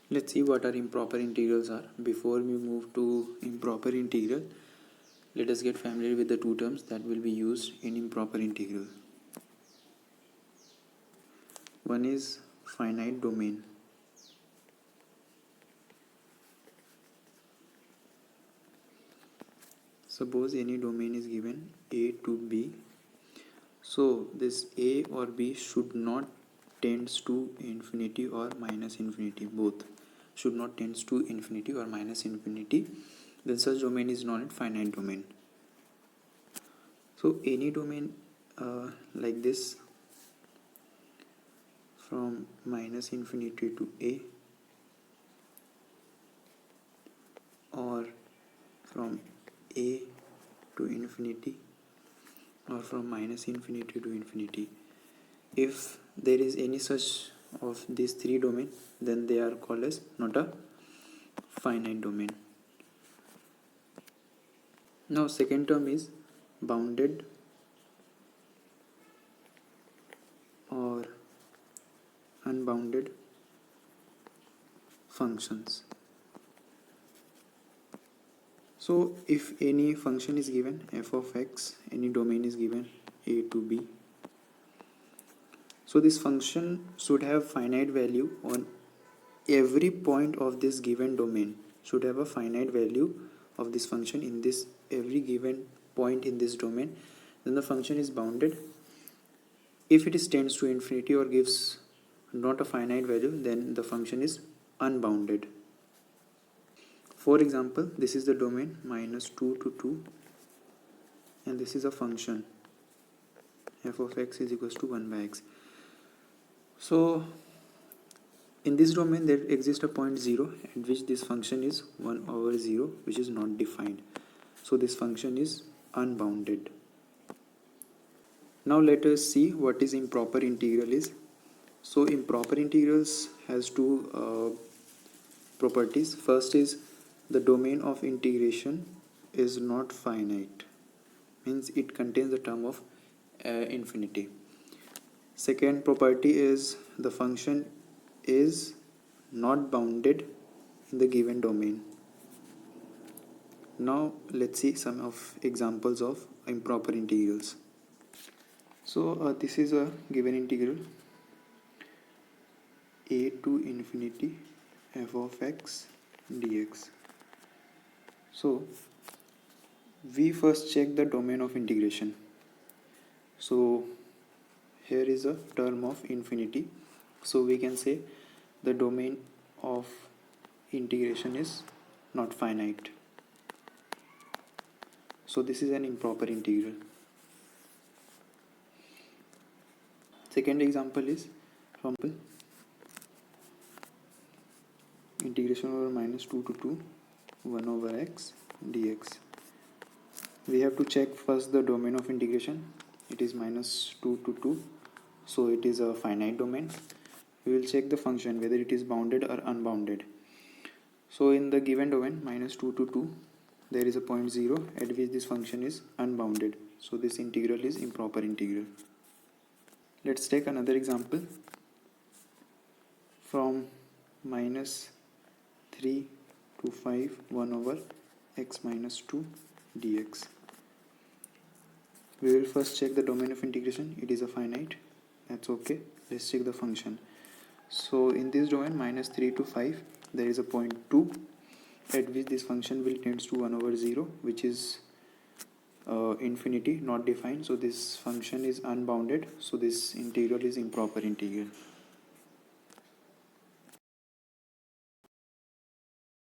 Let's see what our improper integrals are. Before we move to improper integral, let us get familiar with the two terms that will be used in improper integral. One is finite domain. Suppose any domain is given a to b. So this a or b should not tends to infinity or minus infinity. Both should not tends to infinity or minus infinity. Then such domain is known as finite domain. So any domain like this, from minus infinity to a, or from a to infinity, or from minus infinity to infinity. If there is any such of these three domain, then they are called as not a finite domain. Now second term is bounded or unbounded functions. So if any function is given f of x, any domain is given a to b, so this function should have finite value on every point of this given domain, should have a finite value of this function in this every given point in this domain. Then the function is bounded. If it tends to infinity or gives not a finite value, then the function is unbounded. For example, this is the domain minus 2 to 2, and this is a function f of x is equals to 1 by x. So in this domain there exists a point 0 at which this function is 1 over 0, which is not defined. So this function is unbounded. Now let us see what is improper integral is. So improper integrals has two properties. First is the domain of integration is not finite, means it contains the term of infinity. Second property is the function is not bounded in the given domain. Now let's see some of examples of improper integrals. So this is a given integral a to infinity f of x dx. So we first check the domain of integration. So here is a term of infinity, so we can say the domain of integration is not finite. So this is an improper integral. Second example is from integration over minus 2 to 2 1 over x dx. We have to check first the domain of integration. It is minus 2 to 2, so it is a finite domain. We will check the function whether it is bounded or unbounded. So in the given domain minus 2 to 2, there is a point 0 at which this function is unbounded. So this integral is improper integral. Let's take another example from minus 3 to 5 1 over x minus 2 dx. We will first check the domain of integration. It is a finite, that's okay. Let's check the function. So in this domain minus 3 to 5, there is a point 2 at which this function will tends to 1 over 0, which is infinity, not defined. So this function is unbounded, so this integral is improper integral.